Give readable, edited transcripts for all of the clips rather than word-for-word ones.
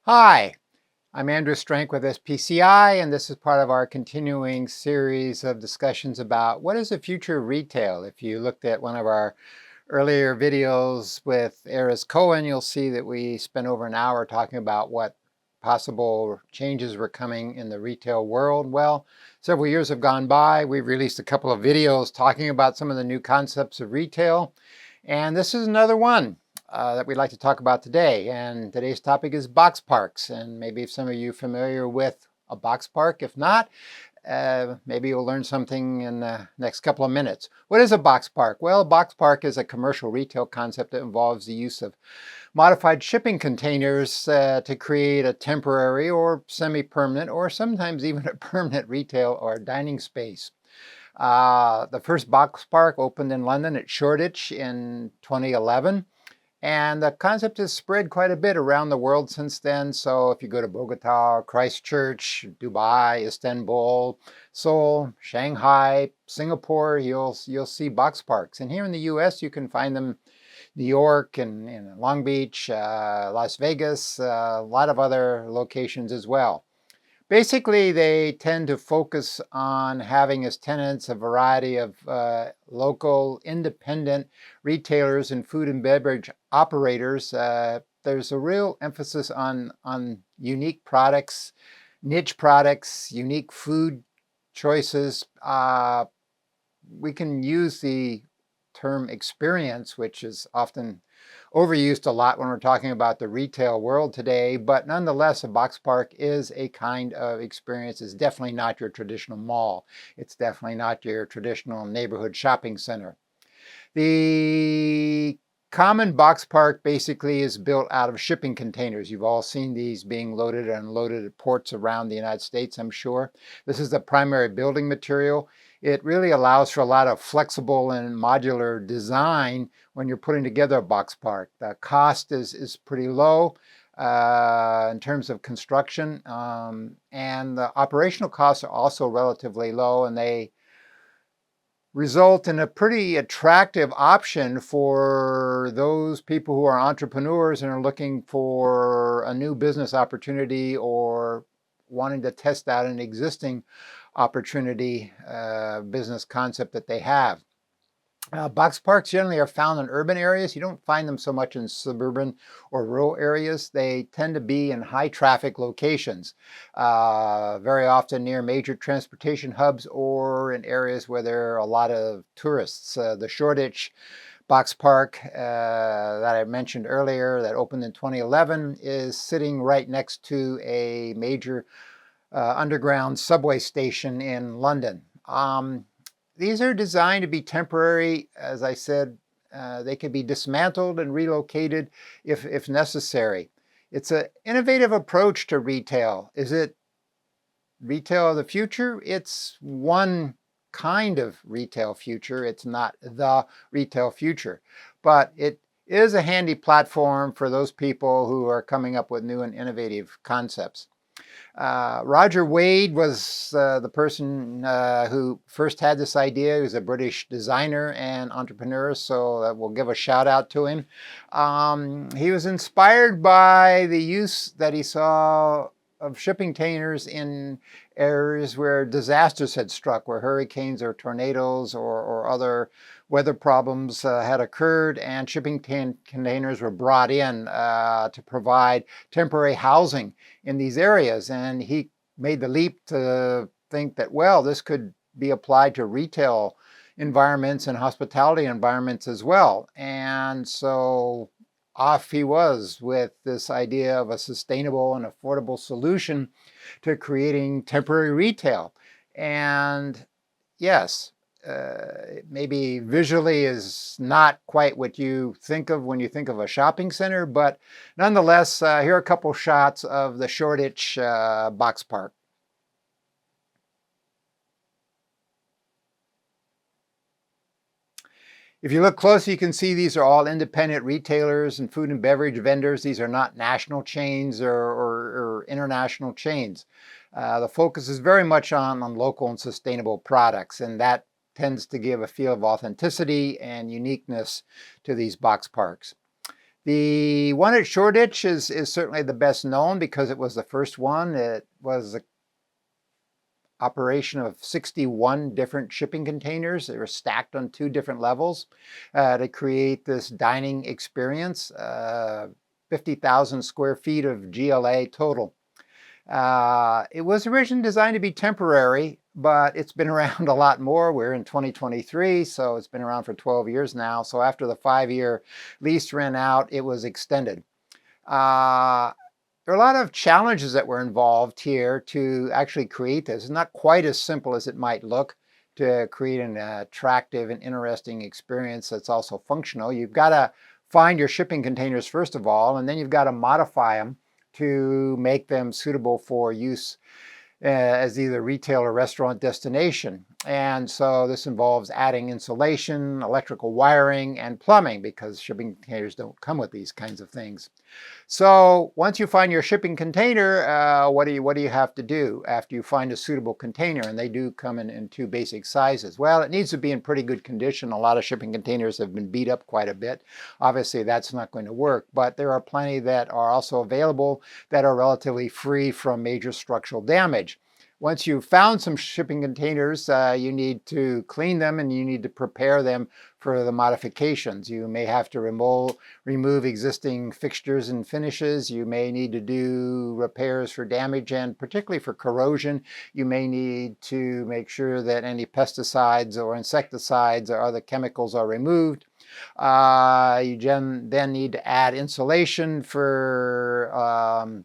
Hi, I'm Andrew Strenk with SPCI, and this is part of our continuing series of discussions about what is the future of retail. If you looked at one of our earlier videos with Eris Cohen, you'll see that we spent over an hour talking about what possible changes were coming in the retail world. Well, several years have gone by. We've released a couple of videos talking about some of the new concepts of retail, and this is another one that we'd like to talk about today. And today's topic is box parks. And maybe if some of you are familiar with a box park, if not, maybe you'll learn something in the next couple of minutes. What is a box park? Well, a box park is a commercial retail concept that involves the use of modified shipping containers to create a temporary or semi-permanent or sometimes even a permanent retail or dining space. The first box park opened in London at Shoreditch in 2011. And the concept has spread quite a bit around the world since then. So if you go to Bogota, Christchurch, Dubai, Istanbul, Seoul, Shanghai, Singapore, you'll see box parks. And here in the US, you can find them in New York and Long Beach, Las Vegas, a lot of other locations as well. Basically, they tend to focus on having as tenants a variety of local independent retailers and food and beverage operators. There's a real emphasis on unique products, niche products, unique food choices. We can use the term experience, which is often overused a lot when we're talking about the retail world today, but nonetheless, a box park is a kind of experience. It's definitely not your traditional mall. It's definitely not your traditional neighborhood shopping center. The common box park basically is built out of shipping containers. You've all seen these being loaded and unloaded at ports around the United States, I'm sure. This is the primary building material. It really allows for a lot of flexible and modular design when you're putting together a box park. The cost is pretty low in terms of construction, and the operational costs are also relatively low, and they result in a pretty attractive option for those people who are entrepreneurs and are looking for a new business opportunity or wanting to test out an existing opportunity business concept that they have. Box parks generally are found in urban areas. You don't find them so much in suburban or rural areas. They tend to be in high traffic locations, very often near major transportation hubs or in areas where there are a lot of tourists. The Shoreditch box park that I mentioned earlier that opened in 2011 is sitting right next to a major underground subway station in London. These are designed to be temporary. As I said, they can be dismantled and relocated if necessary. It's an innovative approach to retail. Is it retail of the future? It's one kind of retail future. It's not the retail future, but it is a handy platform for those people who are coming up with new and innovative concepts. Roger Wade was the person who first had this idea. He was a British designer and entrepreneur, so we'll give a shout out to him. He was inspired by the use that he saw of shipping containers in areas where disasters had struck, where hurricanes or tornadoes or other weather problems had occurred, and shipping containers were brought in to provide temporary housing in these areas. And he made the leap to think that, well, this could be applied to retail environments and hospitality environments as well. And so off he was with this idea of a sustainable and affordable solution to creating temporary retail. And yes, maybe visually is not quite what you think of when you think of a shopping center, but nonetheless, here are a couple shots of the Shoreditch box park. If you look closely, you can see these are all independent retailers and food and beverage vendors. These are not national chains or international chains. The focus is very much on local and sustainable products, and that tends to give a feel of authenticity and uniqueness to these box parks. The one at Shoreditch is certainly the best known because it was the first one. It was a operation of 61 different shipping containers. They were stacked on 2 different levels to create this dining experience. 50,000 square feet of GLA total. It was originally designed to be temporary, but it's been around a lot more. We're in 2023, so it's been around for 12 years now. So after the 5-year lease ran out, it was extended. There are a lot of challenges that were involved here to actually create this. It's not quite as simple as it might look to create an attractive and interesting experience that's also functional. You've got to find your shipping containers first of all, and then you've got to modify them to make them suitable for use as either retail or restaurant destination. And so this involves adding insulation, electrical wiring, and plumbing, because shipping containers don't come with these kinds of things. So once you find your shipping container, what do you have to do after you find a suitable container? And they do come in 2 basic sizes. Well, it needs to be in pretty good condition. A lot of shipping containers have been beat up quite a bit. Obviously, that's not going to work, but there are plenty that are also available that are relatively free from major structural damage. Once you've found some shipping containers, you need to clean them and you need to prepare them for the modifications. You may have to remove existing fixtures and finishes. You may need to do repairs for damage, and particularly for corrosion, you may need to make sure that any pesticides or insecticides or other chemicals are removed. You then need to add insulation for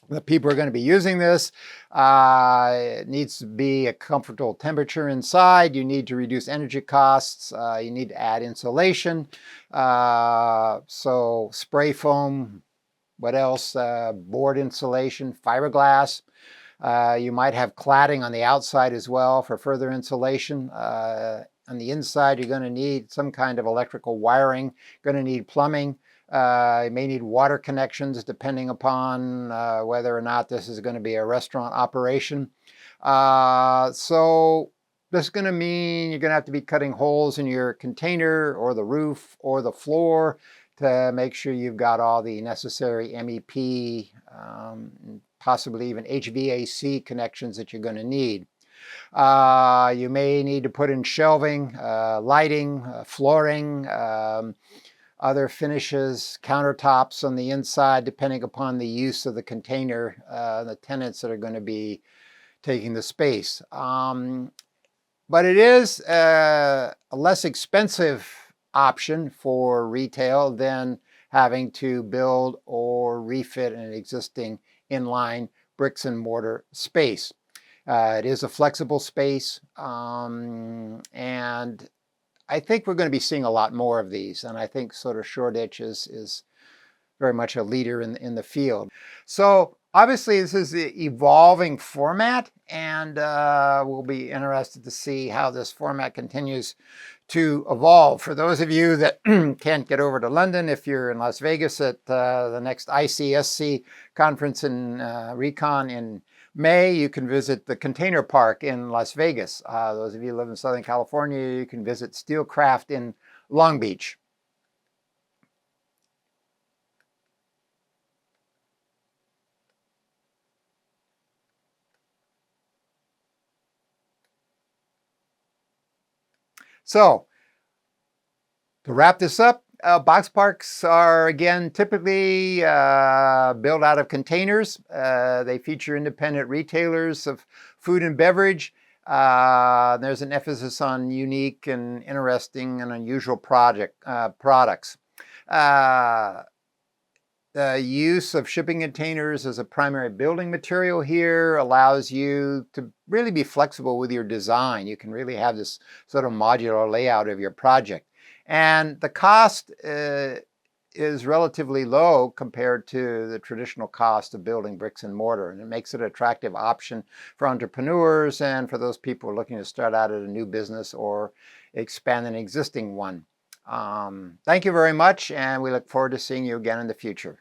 the people are going to be using this. It needs to be a comfortable temperature inside. You need to reduce energy costs. You need to add insulation. So spray foam, what else? Board insulation, fiberglass. You might have cladding on the outside as well for further insulation. On the inside, you're going to need some kind of electrical wiring. You're going to need plumbing. You may need water connections depending upon whether or not this is going to be a restaurant operation. So this is going to mean you're going to have to be cutting holes in your container or the roof or the floor to make sure you've got all the necessary MEP, possibly even HVAC connections that you're going to need. You may need to put in shelving, lighting, flooring, other finishes, countertops on the inside, depending upon the use of the container, the tenants that are going to be taking the space. But it is a less expensive option for retail than having to build or refit an existing inline bricks and mortar space. It is a flexible space, and I think we're going to be seeing a lot more of these, and I think sort of Shoreditch is very much a leader in the field. So obviously this is the evolving format, and we'll be interested to see how this format continues to evolve. For those of you that can't get over to London, if you're in Las Vegas at the next ICSC conference in Recon in May, you can visit the Container Park in Las Vegas. Those of you who live in Southern California, you can visit Steelcraft in Long Beach. So, to wrap this up, box parks are, again, typically built out of containers. They feature independent retailers of food and beverage. There's an emphasis on unique and interesting and unusual products. The use of shipping containers as a primary building material here allows you to really be flexible with your design. You can really have this sort of modular layout of your project. And the cost is relatively low compared to the traditional cost of building bricks and mortar. And it makes it an attractive option for entrepreneurs and for those people looking to start out at a new business or expand an existing one. Thank you very much, and we look forward to seeing you again in the future.